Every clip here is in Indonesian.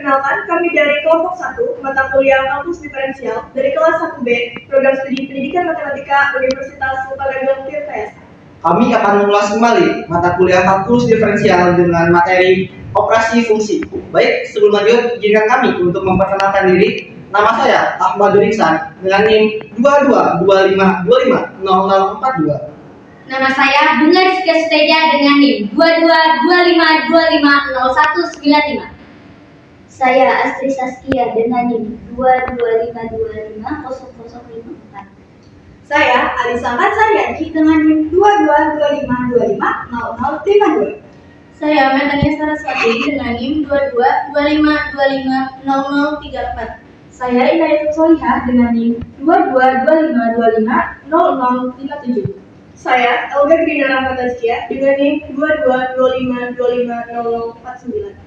Perkenalkan, kami dari kelompok 1, mata kuliah kampus diferensial, dari kelas 1B, program studi pendidikan matematika Universitas Sukarno Tirta. Kami akan mengulas kembali mata kuliah kalkulus diferensial dengan materi operasi fungsi. Baik, sebelum lanjut, izinkan kami untuk memperkenalkan diri. Nama saya Ahmad Iksan dengan NIM 2225250042. Nama saya Bunga Rizka Suteja dengan NIM 2225250195. Saya Astri Saskia dengan NIM 22525054. Saya Alisa Matsarianti dengan NIM 2225250052. Saya Metania Saraswati dengan NIM 2225250034. Saya Inayatul Solihah dengan NIM 2225250057. Saya Elga Grinara Fataskia dengan NIM 2225250049.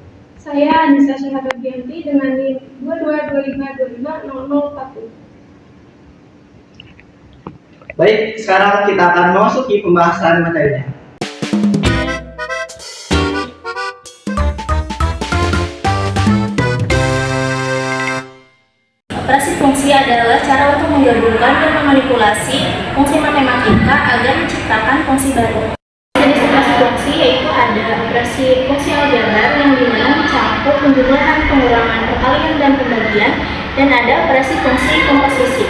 Saya Anissa Syahabagianti dengan NIM 2225250040. Baik, sekarang kita akan memasuki pembahasan materinya. Operasi fungsi adalah cara untuk menggabungkan dan memanipulasi fungsi matematika agar menciptakan fungsi baru. Jenis operasi fungsi yaitu ada operasi fungsi aljabar yang dimana mencakup penjumlahan, pengurangan, perkalian, dan pembagian, dan ada operasi fungsi komposisi.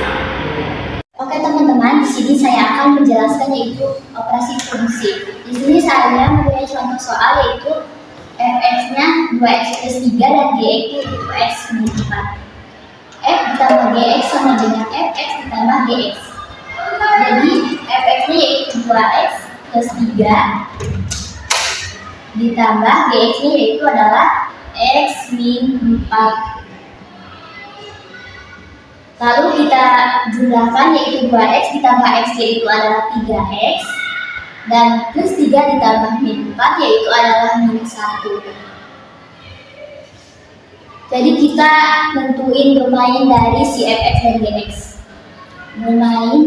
Oke teman-teman, di sini saya akan menjelaskan yaitu operasi fungsi. Di sini saya mempunyai contoh soal yaitu fx-nya 2x plus 3 dan gx itu x minus 4. F ditambah gx sama dengan fx ditambah gx. Jadi fx-nya yaitu 2x plus 3 ditambah gx-nya yaitu adalah x min 4. Lalu kita jumlahkan yaitu 2x ditambah x yaitu adalah 3x dan plus 3 ditambah min 4 yaitu adalah min 1. Jadi kita tentuin domain dari si fx dan gx. Domain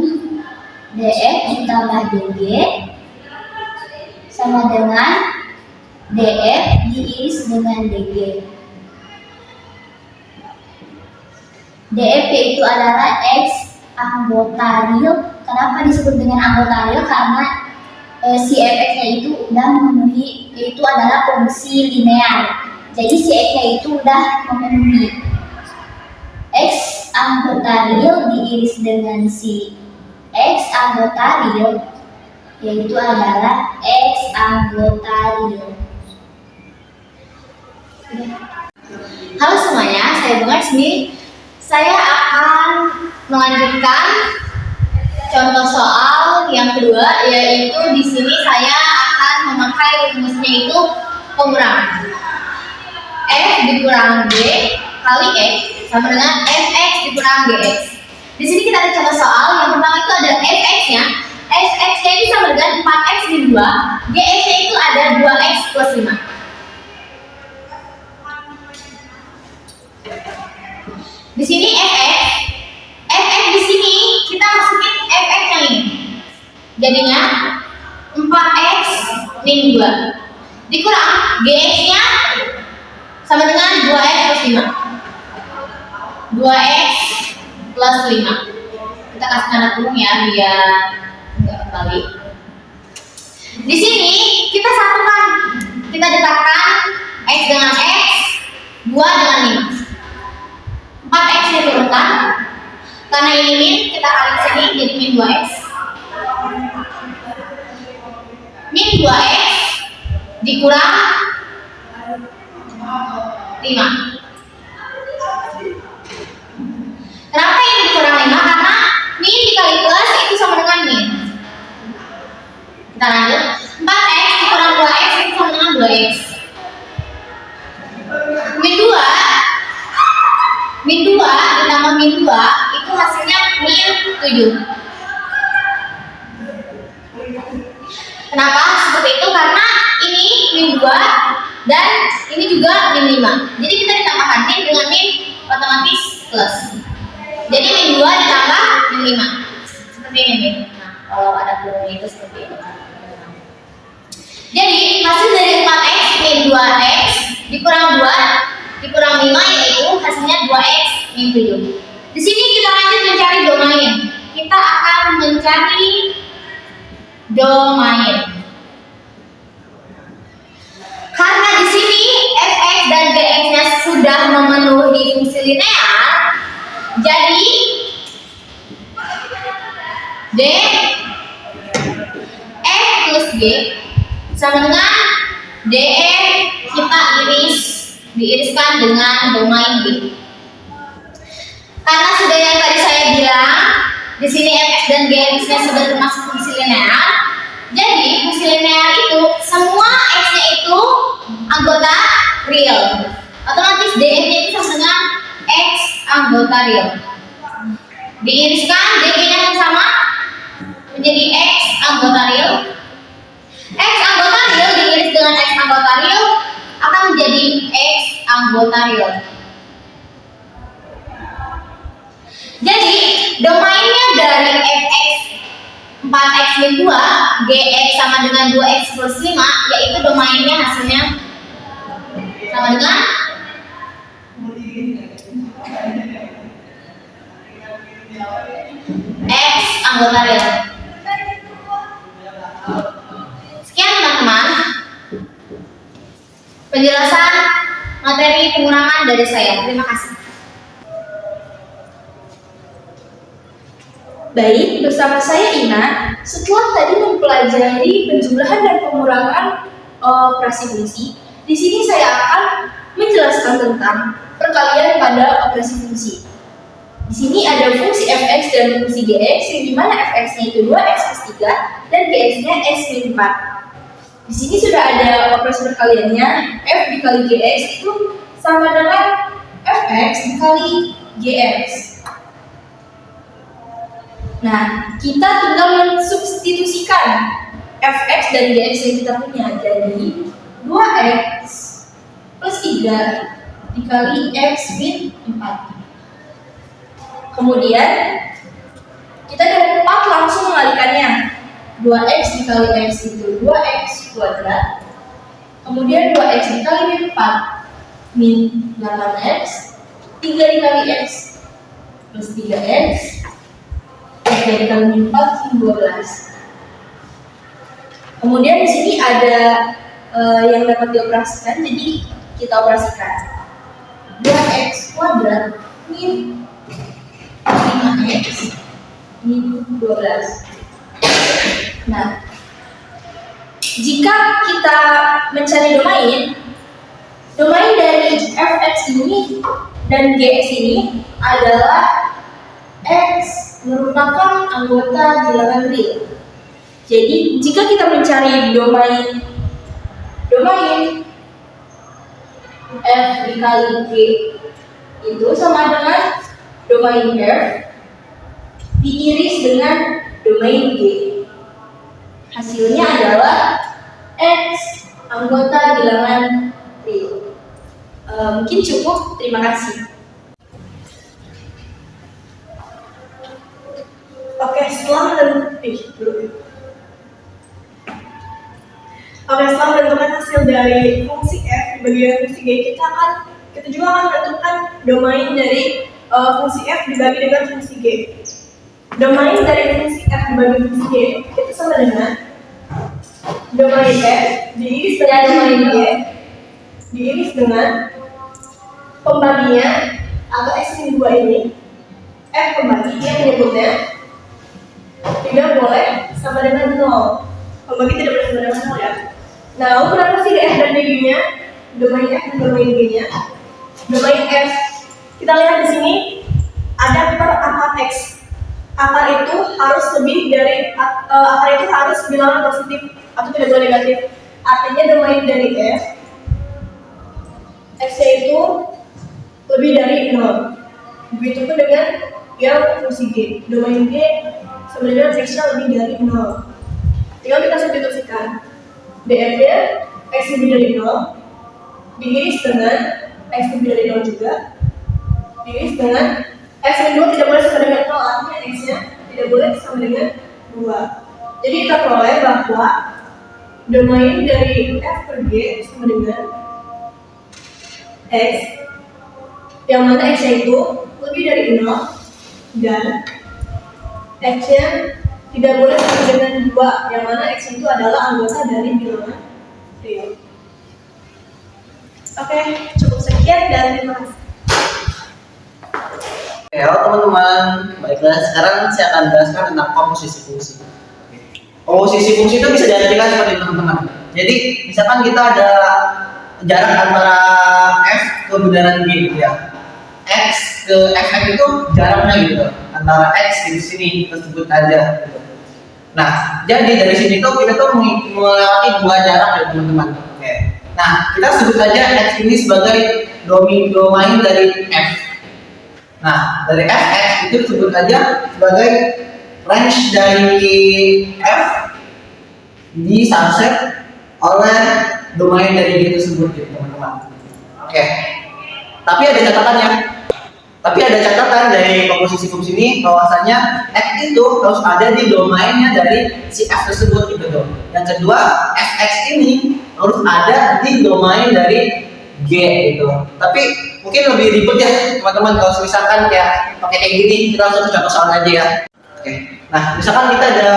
df ditambah dg sama dengan df diiris dengan dg. df yaitu adalah x anggota real. Kenapa disebut dengan anggota real? Karena si fx-nya itu udah memenuhi, yaitu adalah fungsi linear. Jadi si x-nya itu udah memenuhi. X anggota real diiris dengan si x anggota real, yaitu adalah x anggota real. Halo semuanya, saya Bunga sini. Saya akan melanjutkan contoh soal yang kedua, yaitu di sini saya akan memakai rumusnya itu pengurangan. F dikurang G kali X sama dengan Fx dikurang Gx. Di sini kita ada contoh soal yang pertama itu ada Fx-nya. Fx-nya itu sama dengan 4x min 2, Gx-nya itu ada 2x plus 5. Di sini Fx di sini kita masukin Fx yang ini. Jadinya 4x min 2 dikurang Gx-nya sama dengan 2x plus 5. 2x plus 5. Kita kasih tanda kurung ya biar enggak kebalik. Di sini kita satukan. Kita dekatkan x dengan x, 2 dengan 5. 4x diturunkan. Karena ini min, kita kali sini jadi min 2x. Min 2x dikurang 5. Kenapa ini dikurang 5? Karena min dikali plus itu sama dengan min. Kita lanjut. 4x dikurang 2x itu sama dengan 2x. Min 2 ditambah min 2 itu hasilnya min 7. Kenapa seperti itu? Karena ini min 2 dan ini juga min 5. Jadi kita ditambahkan min dengan min otomatis plus. Jadi min 2 ditambah min 5. Seperti ini min. Nah, kalau ada kurung itu seperti ini. Jadi hasil dari 4x min 2x dikurang 2 dikurang 5 yaitu hasilnya 2x min 7. Di sini kita lanjut mencari domain. Kita akan mencari domain. Karena di sini fx dan gx-nya sudah memenuhi fungsi linear, jadi d f plus g sama dengan df kita diiriskan dengan domain g. Karena sudah yang tadi saya bilang, di sini fx dan gx-nya sudah termasuk fungsi linear. Jadi fungsi linear itu semua x-nya itu anggota real. Otomatis df-nya itu sama dengan x anggota real. Diiriskan dg-nya pun sama menjadi x anggota real. X anggota real diiris dengan x anggota real akan menjadi x anggota real. Jadi domainnya dari fx 4x min 2, gx sama dengan 2x plus 5, yaitu domainnya hasilnya sama dengan x anggota real. Sekian teman-teman penjelasan materi pengurangan dari saya. Terima kasih. Baik, bersama saya Ina. Setelah tadi mempelajari penjumlahan dan pengurangan operasi fungsi, di sini saya akan menjelaskan tentang perkalian pada operasi fungsi. Di sini ada fungsi fx dan fungsi gx, yang dimana fx-nya itu 2x plus 3 dan gx-nya x min 4. Di sini sudah ada operasi perkaliannya, f dikali gx itu sama dengan fx dikali gx. Nah, kita tinggal mensubstitusikan fx dan gx yang kita punya. Jadi 2x plus 3 dikali x min 4. Kemudian kita dengan 4 langsung mengalihkannya. 2x dikali x itu 2x kuadrat. Kemudian 2x dikali min 4 min 8x. 3 dikali x plus 3x. 3 dikali min 4 min 12. Kemudian di sini ada yang dapat dioperasikan, jadi kita operasikan 2x kuadrat min 5x min 12. Nah, jika kita mencari domain dari fx ini dan gx ini adalah x merupakan anggota bilangan real. Jadi jika kita mencari domain f dikali g itu sama dengan domain f diiris dengan domain g. Hasilnya adalah x anggota bilangan real. Mungkin cukup. Terima kasih. Oke, setelah menentukan hasil dari fungsi f dibagi dengan fungsi g, kita juga akan menentukan domain dari fungsi f dibagi dengan fungsi g. Domain dari fungsi f dibagi fungsi g itu sama dengan domain f diiris dengan domain g diiris dengan pembaginya atau x min 2 ini. F pembagi dia menyebutnya tidak boleh sama dengan 0. Pembagi tidak boleh sama dengan 0 ya. Nah, berapa sih f dan g-nya? Domain f dan domain g-nya. Domain f kita lihat di sini ada per akar x. Akar itu harus lebih dari akar itu harus bilangan positif atau tidak boleh negatif. Artinya domain dari f x-nya itu lebih dari 0. Begitupun dengan yang fungsi g. Domain g sebenarnya x-nya lebih dari 0. Tinggal kita substitusikan. df-nya x lebih dari 0 diiris dengan x lebih dari 0 juga diiris dengan x min 2 tidak boleh sama dengan 0, artinya x-nya tidak boleh sama dengan 2. Jadi kita peroleh bahwa domain dari f per g sama dengan x yang mana x-nya itu lebih dari 0 dan x-nya tidak boleh sama dengan 2, yang mana x itu adalah anggota dari bilangan real. Oke, cukup sekian dan terima kasih. Oke, halo teman-teman. Baiklah, sekarang saya akan jelaskan tentang komposisi fungsi. Komposisi fungsi itu bisa diartikan seperti ini, teman-teman. Jadi, misalkan kita ada jarak antara f ke bundaran g gitu ya. X ke fx itu jaraknya gitu. Antara x di sini kita sebut aja gitu. Nah, jadi dari sini tuh kita tuh melewati dua jarak ya, teman-teman. Oke. Nah, kita sebut saja x ini sebagai domain dari f. Nah, dari fx itu disebut aja sebagai range dari f di subset oleh domain dari g tersebut gitu, teman-teman. Oke. Tapi ada catatannya. Tapi ada catatan dari komposisi fungsi ini bahwasanya f itu harus ada di domainnya dari si f tersebut gitu tuh. Yang kedua, fx ini harus ada di domain dari g gitu. Tapi mungkin lebih ribet ya teman-teman kalau misalkan kayak pakai kayak gini, kita langsung ke contoh soal aja ya. Oke. Nah, misalkan kita ada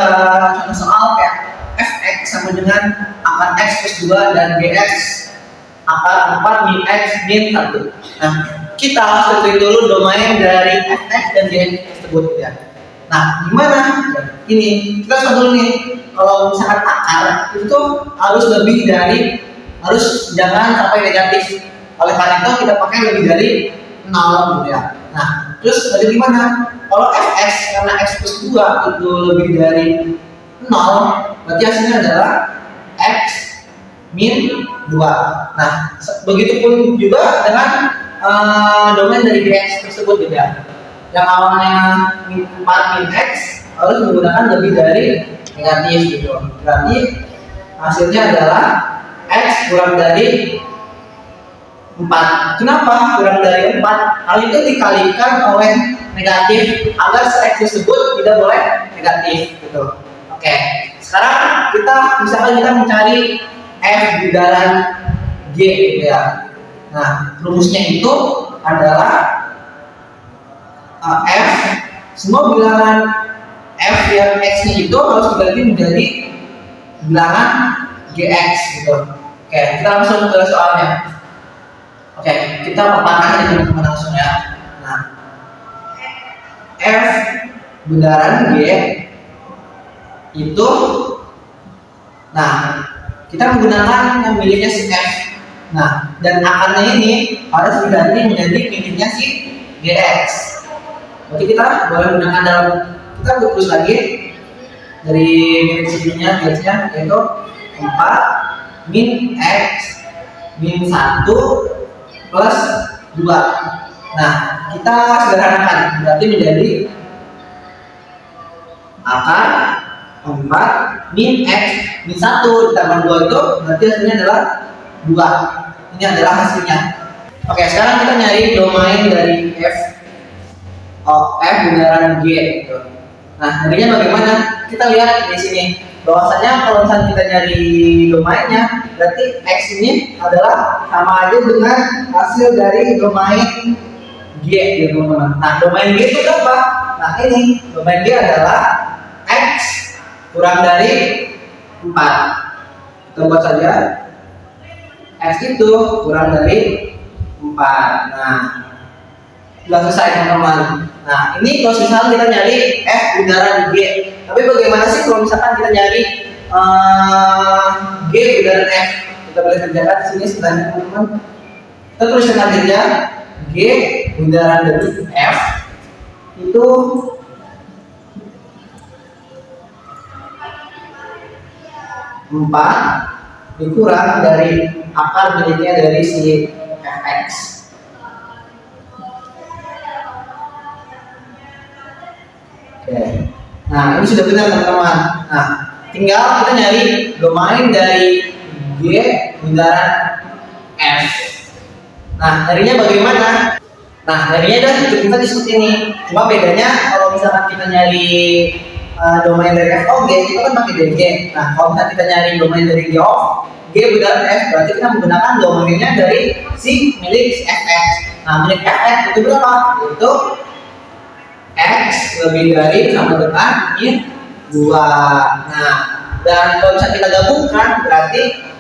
contoh soal kayak fx sama dengan akar x plus 2 dan gx akar 4 min x min 1. Nah, kita harus ketahui dulu domain dari fx dan gx tersebut ya. Nah, gimana? Ini kita lihat dulu nih. Kalau misalkan akar itu harus lebih dari, harus jangan sampai negatif. Oleh karena itu kita pakai lebih dari 0 gitu ya. Nah, terus ada gimana? Kalau fx karena x plus 2 itu lebih dari 0, berarti hasilnya adalah x min 2. Nah, begitupun juga dengan domain dari gx tersebut gitu ya. Yang awalnya 4 min x harus menggunakan lebih dari negatif gitu. Berarti hasilnya adalah x kurang dari 4. Kenapa kurang dari 4? Hal itu dikalikan oleh negatif agar x tersebut tidak boleh negatif gitu. Oke. Sekarang misalkan kita mencari f bundaran g gitu ya. Nah, rumusnya itu adalah f, semua bilangan f yang x-nya itu harus diganti menjadi bilangan gx gitu. Oke, kita langsung ke soalnya. Oke, kita paparkan aja teman-teman langsung ya. Nah, f bundaran g itu, nah kita menggunakan yang miliknya si f. Nah, dan akarnya ini harus diganti menjadi miliknya si gx. Berarti kita boleh menggunakan dalam, kita tulis lagi dari milik sebelumnya gx-nya yaitu 4 min x min 1 plus 2. Nah, kita sederhanakan berarti menjadi akar 4 min x min 1 ditambah 2 itu berarti hasilnya adalah 2. Ini adalah hasilnya. Oke, sekarang kita nyari domain dari f bundaran g gitu. Nah, jadinya bagaimana? Kita lihat di sini bahwasanya kalau misalnya kita nyari domainnya, berarti x ini adalah sama aja dengan hasil dari domain g gitu, teman-teman. Nah, domain g itu apa? Nah, ini domain g adalah x kurang dari 4. Kita buat saja x itu kurang dari 4. Nah, sudah selesai teman-teman. Nah, ini kalau misalkan kita nyari f bundaran g. Tapi bagaimana sih kalau misalkan kita nyari g bundaran f? Kita boleh kerjakan di sini sebenarnya teman-teman. Kita tuliskan aja g bundaran dari f itu empat dikurang dari akar miliknya dari si fx. Oke. Nah, ini sudah benar teman-teman. Nah, tinggal kita nyari domain dari g bundaran f. Nah, nyarinya bagaimana? Nah, nyarinya udah kita seperti ini. Cuma bedanya kalau misalkan kita nyari domain dari f of g itu kan pakai dg. Nah, kalau misalkan kita nyari domain dari g bundaran f, berarti kita menggunakan domainnya dari si milik fx. Nah, milik fx itu berapa? Itu x lebih dari sama dengan min 2. Nah, dan kalau bisa kita gabungkan berarti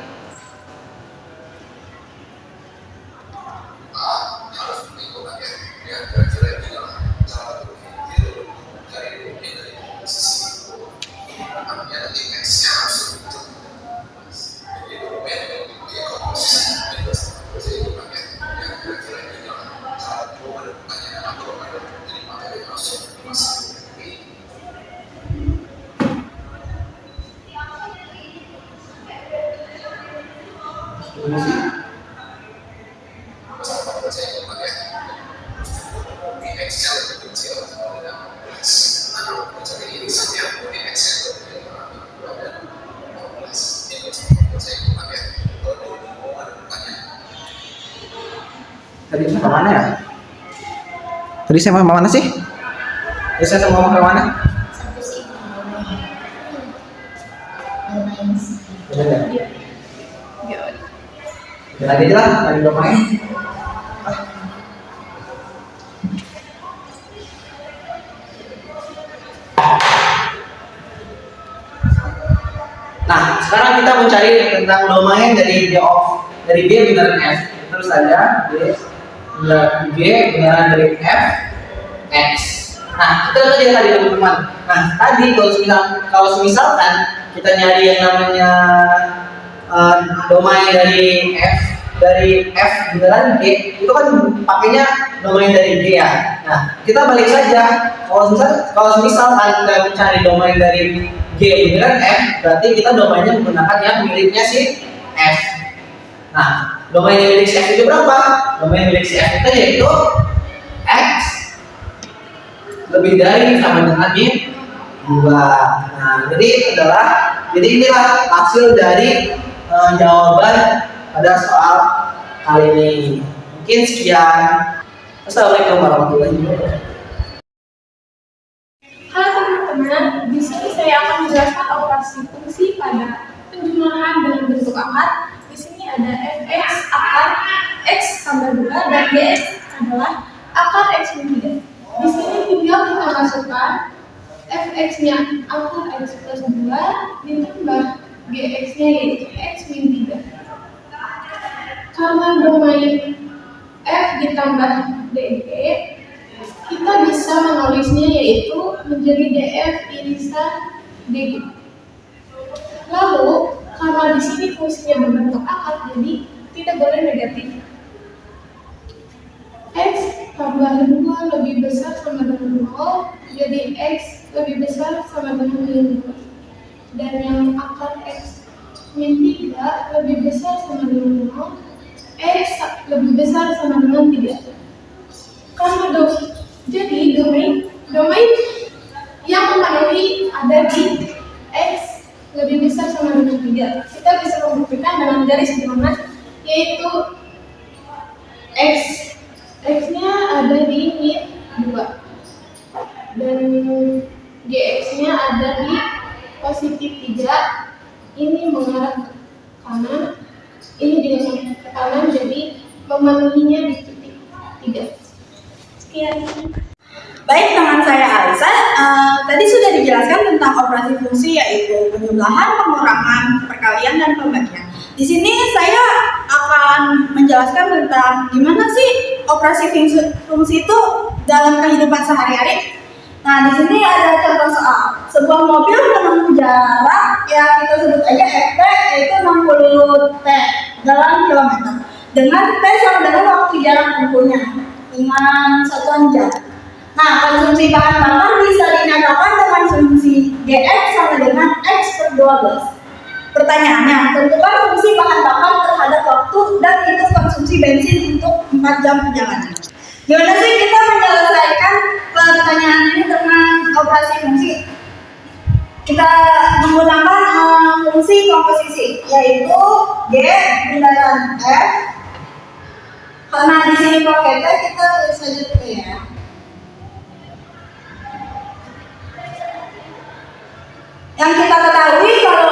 tadi saya mana ya? Tadi saya mau mana sih? Tadi saya mau ke mana? Satu sih. Domain sih. Benar ya? Lagi aja lah, lagi domain. Nah, sekarang kita mencari tentang domain dari G binaran F. Terus saja G binaran dari F X. Nah, kita lihat aja tadi teman-teman. Nah, tadi kalau misalkan kita nyari yang namanya domain dari F binaran G, itu kan pakainya domain dari G ya. Nah, kita balik saja. Kalau misalkan kita mencari domain dari G binaran F, berarti kita domainnya menggunakan yang miliknya si F. Nah, domain milik si F itu berapa? Domain milik si F itu yaitu X lebih dari sama dengan min 2. Nah, jadi inilah hasil dari jawaban pada soal kali ini. Mungkin sekian. Assalamualaikum warahmatullahi wabarakatuh. Halo teman-teman, di sini saya akan menjelaskan operasi fungsi pada penjumlahan dengan bentuk akar. Di sini ada fx akar x tambah 2 dan gx adalah akar x min 3. Di sini tinggal kita masukkan fx-nya akar x plus 2 ditambah gx-nya yaitu x min 3. Karena domain f ditambah dg, kita bisa menulisnya yaitu menjadi df irisan dg. Lalu karena di sini fungsinya berbentuk akar, jadi tidak boleh negatif. X tambah 2 lebih besar sama dengan 0, jadi X lebih besar sama dengan min 2. Dan yang akar X min 3 lebih besar sama dengan 0, X lebih besar sama dengan 3. Karena jadi domain yang memenuhi ada di X lebih besar sama dengan 3. Kita bisa membuktikan dengan garis bilangan, yaitu X-nya ada di min 2 dan GX-nya ada di positif 3. Ini mengarah ke kanan, ini juga ke kanan, jadi memenuhinya di titik 3. Sekian. Baik, teman saya Alisa, tadi sudah dijelaskan tentang operasi fungsi yaitu penjumlahan, pengurangan, perkalian, dan pembagian. Di sini saya akan menjelaskan tentang gimana sih operasi fungsi itu dalam kehidupan sehari-hari. Nah, di sini ada contoh soal sebuah mobil menempuh jarak yang kita sebut aja FT yaitu 60 T dalam kilometer dengan T sama dengan waktu jarak tempuhnya dengan satuan jam. Nah, konsumsi bahan bakar bisa dinyatakan dengan fungsi GX sama dengan X per 12. Pertanyaannya, tentukan fungsi bahan bakar terhadap waktu dan hitung konsumsi bensin untuk 4 jam perjalanan. Gimana sih kita menyelesaikan pertanyaan ini dengan operasi fungsi? Kita menggunakan fungsi komposisi, yaitu G binaran F. Karena di sini pakai T, kita tulis saja T ya. Yang kita ketahui kalau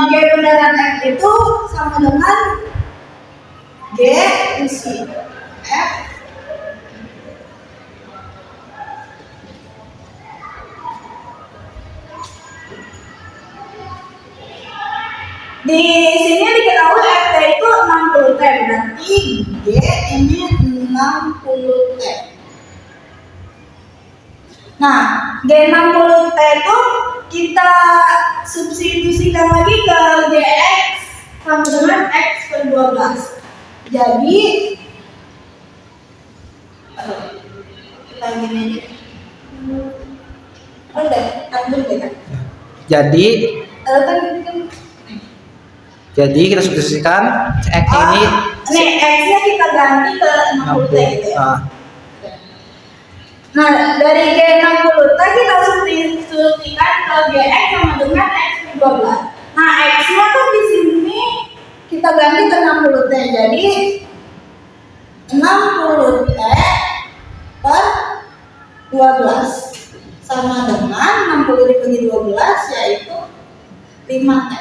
G binaran F itu sama dengan G isi F Di sini diketahui FT itu 60 T, berarti G ini 60 T. Nah, G60 T itu kita substitusikan lagi ke Gx sama dengan X per 12. Jadi kita gini aja. Udah, ambil deh kan. Jadi kita substitusikan X ini Nih, X-nya kita ganti ke 60 T gitu ya. Nah, dari G60 T kita substitusikan ke Gx sama dengan X per 12. Nah, X-nya tuh di sini kita ganti ke 60 T. Jadi 60 T per 12 sama dengan 60 dibagi 12 yaitu 5 T.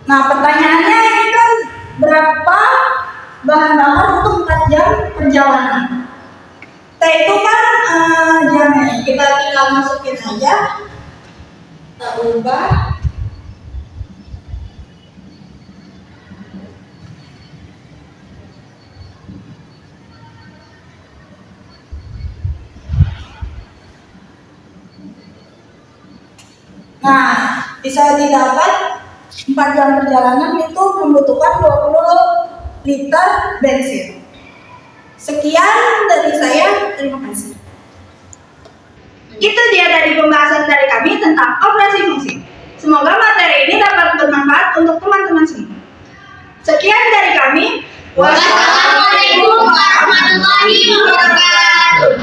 Nah, pertanyaannya ini kan berapa bahan bakar untuk 4 jam perjalanan? T itu kan jamnya, kita tinggal masukin aja, kita ubah. Nah, bisa didapat 4 jam perjalanan itu membutuhkan 20 liter bensin. Sekian dari saya, terima kasih. Itu dia dari pembahasan dari kami tentang operasi fungsi. Semoga materi ini dapat bermanfaat untuk teman-teman semua. Sekian dari kami. Wassalamualaikum warahmatullahi wabarakatuh.